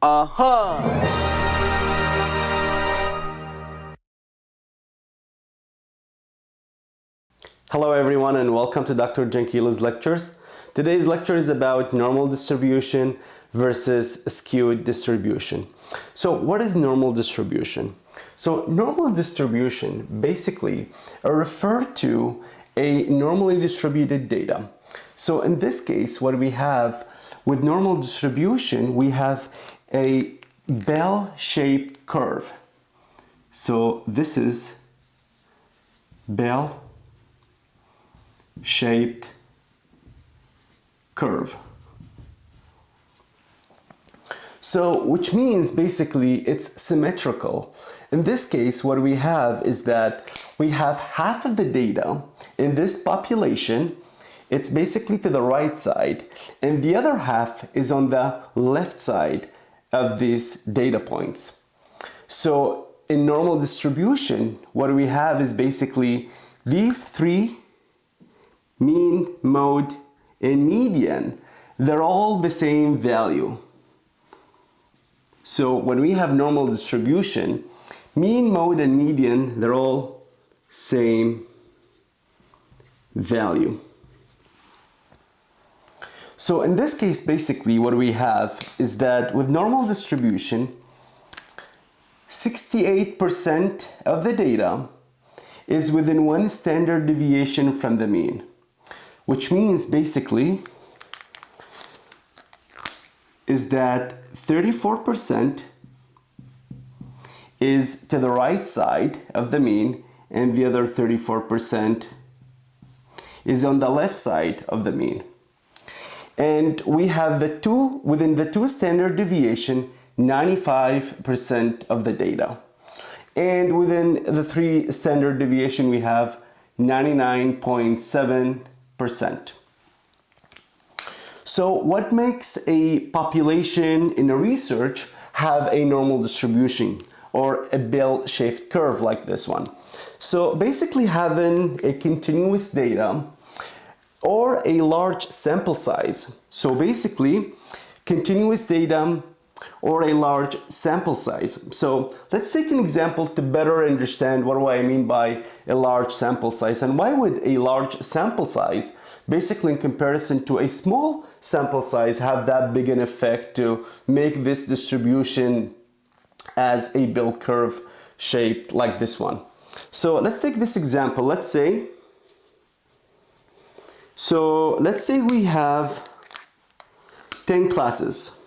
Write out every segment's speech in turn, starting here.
Aha! Hello everyone and welcome to Dr. Jankila's lectures. Today's lecture is about normal distribution versus skewed distribution. So what is normal distribution? So normal distribution basically refer to a normally distributed data. So in this case, what we have with normal distribution, we have a bell-shaped curve. So this is bell-shaped curve. So which means basically it's symmetrical. In this case, what we have is that we have half of the data in this population. It's basically to the right side, and the other half is on the left side of these data points. So in normal distribution, what we have is basically these three, mean, mode, and median, they're all the same value. So when we have normal distribution, mean, mode, and median, they're all same value. So in this case, basically what we have is that with normal distribution, 68% of the data is within one standard deviation from the mean, which means basically is that 34% is to the right side of the mean and the other 34% is on the left side of the mean. And we have within the two standard deviation, 95% of the data. And within the three standard deviation, we have 99.7%. So what makes a population in a research have a normal distribution or a bell-shaped curve like this one? So basically having a continuous data or a large sample size. So basically continuous data or a large sample size. So let's take an example to better understand what do I mean by a large sample size, and why would a large sample size basically in comparison to a small sample size have that big an effect to make this distribution as a bell curve shaped like this one. So let's take this example. Let's say we have 10 classes.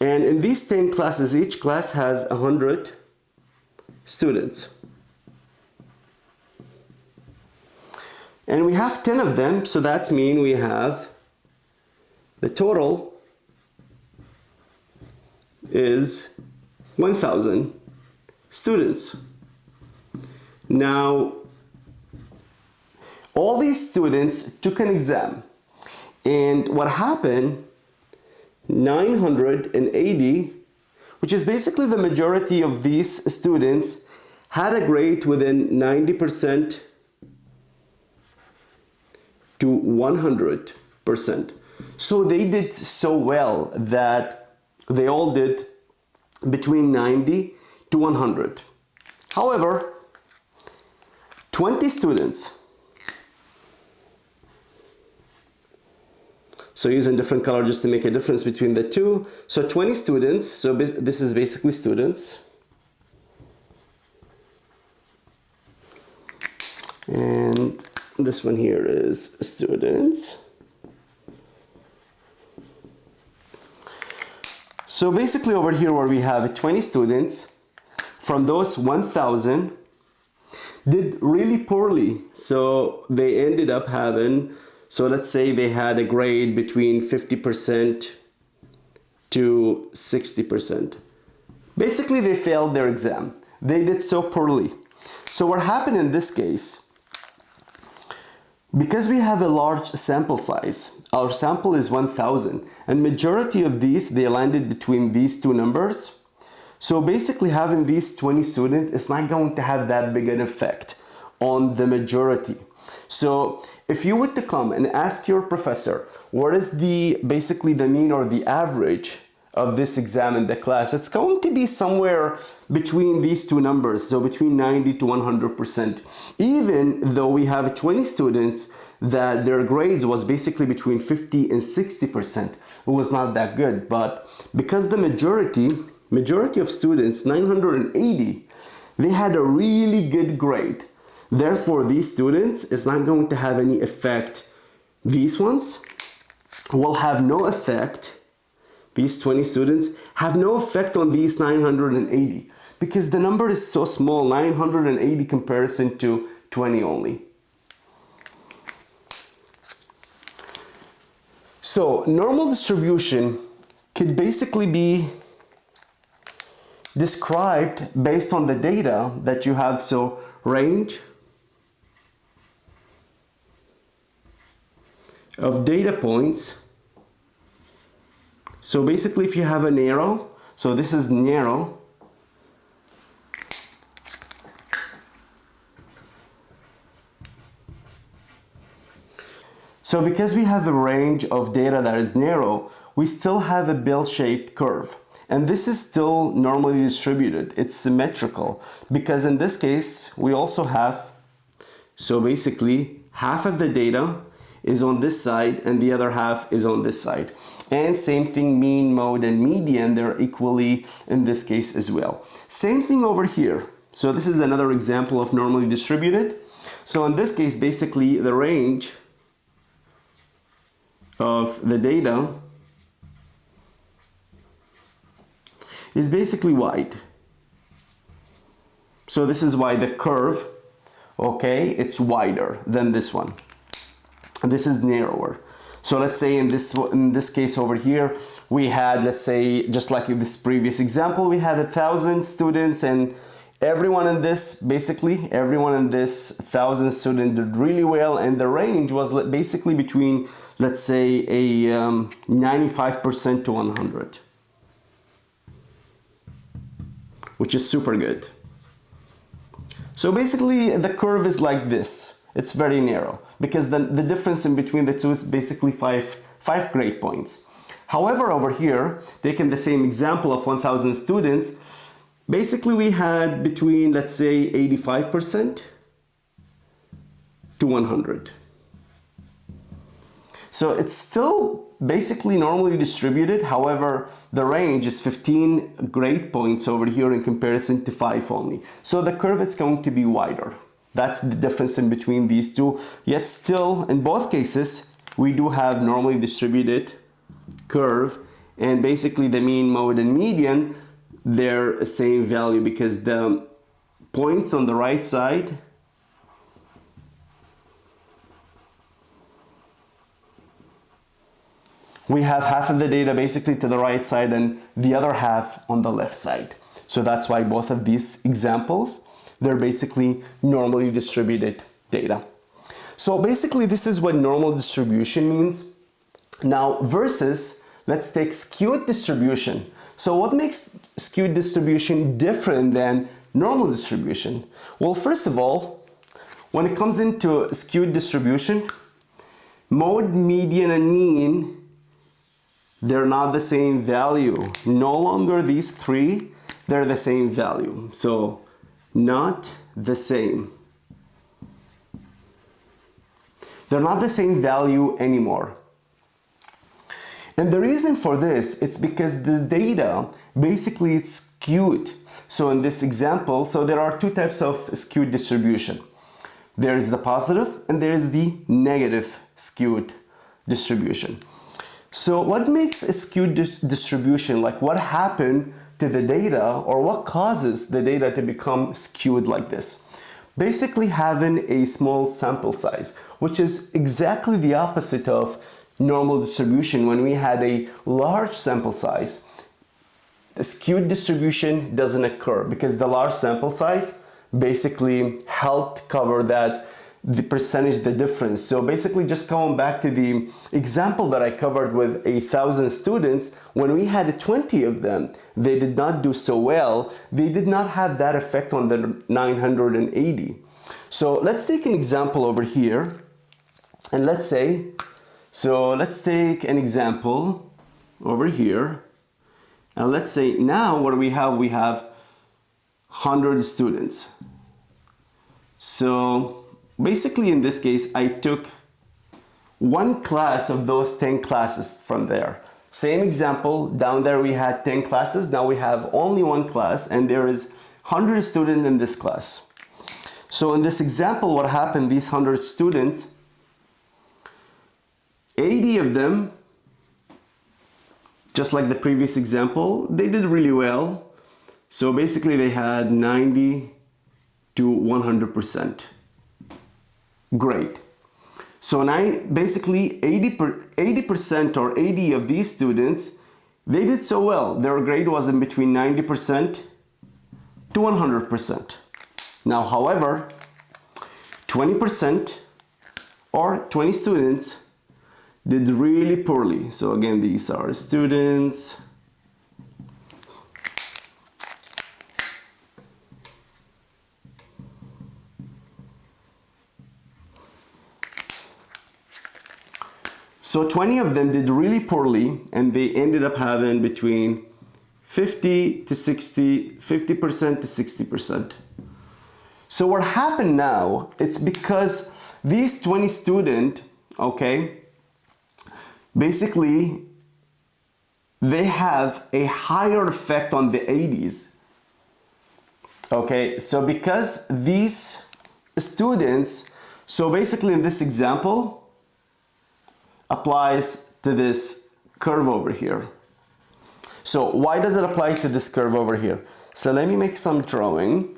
And in these 10 classes, each class has 100 students. And we have 10 of them, so that means we have the total is 1,000 students. Now, all these students took an exam, and what happened, 980, which is basically the majority of these students, had a grade within 90% to 100%. So they did so well that they all did between 90 to 100. However, 20 students, so using different color just to make a difference between the two. So 20 students, so this is basically students. And this one here is students. So basically over here where we have 20 students, from those 1,000 did really poorly. So they ended up having, so let's say they had a grade between 50% to 60%. Basically, they failed their exam. They did so poorly. So what happened in this case, because we have a large sample size, our sample is 1,000, and majority of these, they landed between these two numbers. So basically having these 20 students is not going to have that big an effect on the majority. So if you were to come and ask your professor, what is basically the mean or the average of this exam in the class, it's going to be somewhere between these two numbers, so between 90 to 100%. Even though we have 20 students that their grades was basically between 50 and 60%. It was not that good, but because the majority of students, 980, they had a really good grade. Therefore, these students is not going to have any effect. These ones will have no effect. These 20 students have no effect on these 980 because the number is so small, 980 comparison to 20 only. So normal distribution could basically be described based on the data that you have. So range of data points. So basically if you have an arrow, so this is narrow, so because we have a range of data that is narrow, we still have a bell-shaped curve. And this is still normally distributed. It's symmetrical because in this case, we also have, so basically half of the data is on this side and the other half is on this side. And same thing, mean, mode, and median, they're equally in this case as well. Same thing over here. So this is another example of normally distributed. So in this case, basically the range of the data is basically wide. So this is why the curve, okay, it's wider than this one. And this is narrower. So let's say in this case over here, we had, let's say, just like in this previous example, we had 1,000 students and everyone in this 1,000 students did really well, and the range was basically between, let's say, a 95% to 100, which is super good. So basically the curve is like this. It's very narrow because the difference in between the two is basically five grade points. However, over here, taking the same example of 1,000 students, basically we had between, let's say, 85% to 100. So it's still basically normally distributed. However, the range is 15 grade points over here in comparison to 5 only. So the curve is going to be wider. That's the difference in between these two. Yet still, in both cases, we do have normally distributed curve, and basically the mean, mode, and median, they're the same value because the points on the right side we have half of the data basically to the right side and the other half on the left side. So that's why both of these examples, they're basically normally distributed data. So basically this is what normal distribution means. Now versus, let's take skewed distribution. So what makes skewed distribution different than normal distribution? Well, first of all, when it comes into skewed distribution, mode, median, and mean, they're not the same value. No longer these three, they're the same value. So not the same. They're not the same value anymore. And the reason for this, it's because this data, basically it's skewed. So in this example, so there are two types of skewed distribution. There is the positive and there is the negative skewed distribution. So what makes a skewed distribution, like what happened to the data or what causes the data to become skewed like this? Basically having a small sample size, which is exactly the opposite of normal distribution. When we had a large sample size, the skewed distribution doesn't occur because the large sample size basically helped cover that the percentage, the difference. So basically just going back to the example that I covered with 1,000 students, when we had 20 of them, they did not do so well. They did not have that effect on the 980. So let's take an example over here. And let's say, so let's take an example over here. And let's say now what we have 100 students. So basically in this case, I took one class of those 10 classes from there. Same example, down there we had 10 classes, now we have only one class and there is 100 students in this class. So in this example, what happened, these 100 students, 80 of them, just like the previous example, they did really well. So basically they had 90 to 100%. Great. So basically 80% or 80 of these students, they did so well. Their grade was in between 90% to 100%. Now, however, 20% or 20 students did really poorly. So again, these are students. So 20 of them did really poorly and they ended up having between 50% to 60%. So what happened now, it's because these 20 students, okay, basically they have a higher effect on the 80s. Okay, so because these students, so basically in this example, applies to this curve over here. So why does it apply to this curve over here? So let me make some drawing.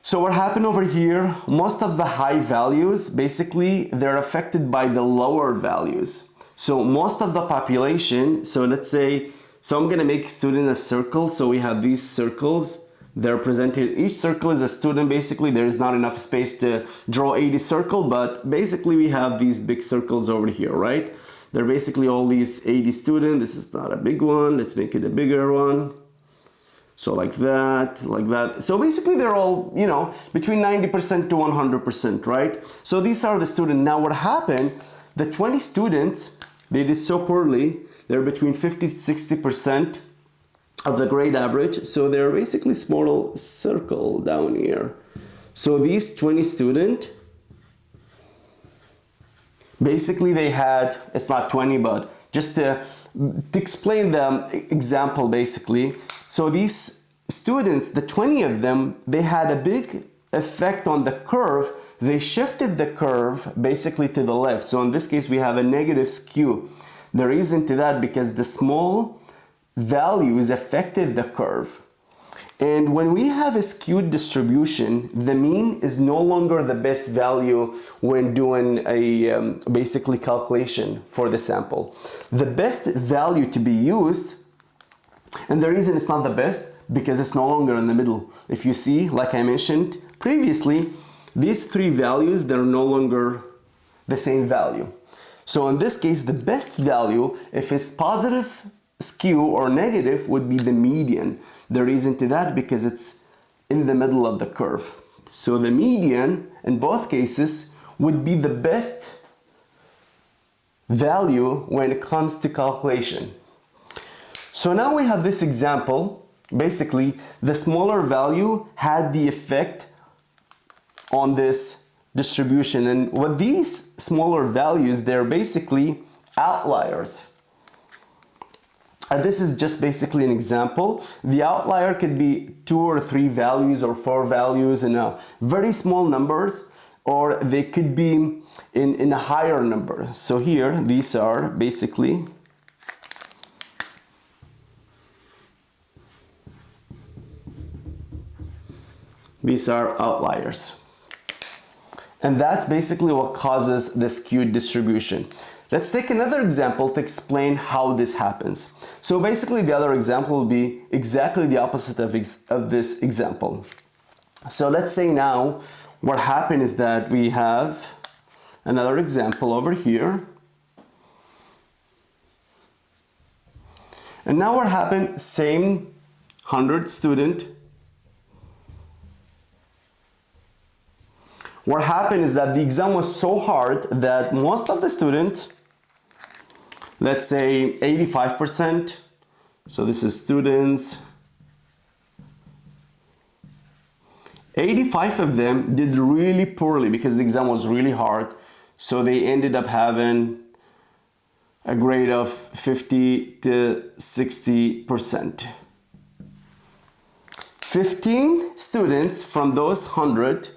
So what happened over here, most of the high values, basically they're affected by the lower values. So most of the population, so let's say, so I'm gonna make student a circle. So we have these circles. They're presented, each circle is a student. Basically there is not enough space to draw 80 circle, but basically we have these big circles over here, right? They're basically all these 80 students. This is not a big one, let's make it a bigger one. So like that, like that. So basically they're all, you know, between 90% to 100%, right? So these are the students. Now what happened, the 20 students, they did so poorly, they're between 50 to 60% of the grade average. So they're basically small circle down here. So these 20 students, basically they had, it's not 20, but just to explain the example basically. So these students, the 20 of them, they had a big effect on the curve. They shifted the curve basically to the left. So in this case, we have a negative skew. The reason to that, because the small values affected the curve. And when we have a skewed distribution, the mean is no longer the best value when doing a basically calculation for the sample. The best value to be used, and the reason it's not the best, because it's no longer in the middle. If you see, like I mentioned previously, these three values, they're no longer the same value. So in this case, the best value, if it's positive skew or negative, would be the median. The reason to that, because it's in the middle of the curve. So the median in both cases would be the best value when it comes to calculation. So now we have this example. Basically, the smaller value had the effect on this distribution. And with these smaller values, they're basically outliers. And this is just basically an example. The outlier could be 2 or 3 values or 4 values in a very small numbers, or they could be in a higher number. So here, these are basically outliers. And that's basically what causes the skewed distribution. Let's take another example to explain how this happens. So basically the other example will be exactly the opposite of this example. So let's say now what happened is that we have another example over here. And now what happened, same 100 student. What happened is that the exam was so hard that most of the students, let's say 85%, So this is students. 85 of them did really poorly because the exam was really hard. So they ended up having a grade of 50 to 60%. 15 students from those 100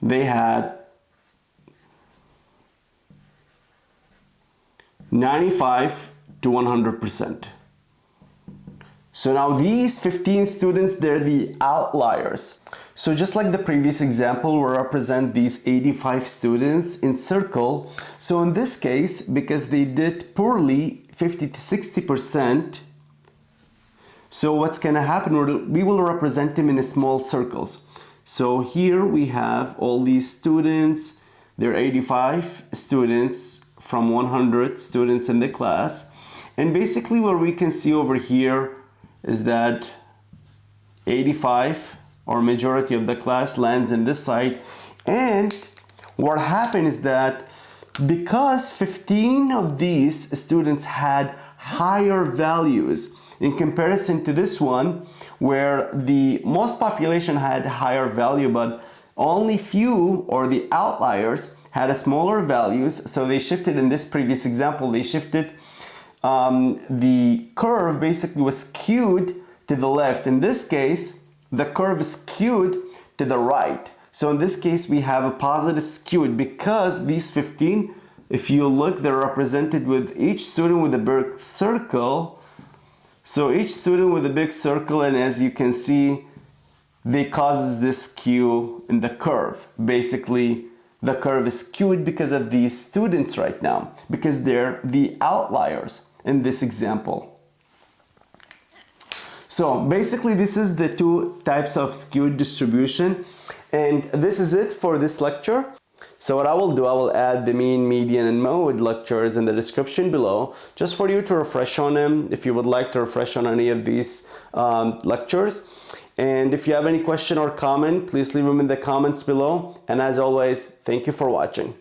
they had 95 to 100%. So now these 15 students, they're the outliers. So just like the previous example, we'll represent these 85 students in circle. So in this case, because they did poorly, 50 to 60%, so what's gonna happen, we will represent them in small circles. So here we have all these students, there are 85 students from 100 students in the class. And basically what we can see over here is that 85 or majority of the class lands in this side. And what happened is that because 15 of these students had higher values in comparison to this one, where the most population had higher value, but only few or the outliers had a smaller values. So they shifted in this previous example, they shifted the curve basically was skewed to the left. In this case, the curve is skewed to the right. So in this case, we have a positive skewed because these 15, if you look, they're represented with each student with a big circle. So each student with a big circle, and as you can see, they causes this skew in the curve. Basically, the curve is skewed because of these students right now, because they're the outliers in this example. So basically this is the two types of skewed distribution, and this is it for this lecture. So what I will do, I will add the mean, median, and mode lectures in the description below, just for you to refresh on them if you would like to refresh on any of these lectures. And if you have any question or comment, please leave them in the comments below. And as always, thank you for watching.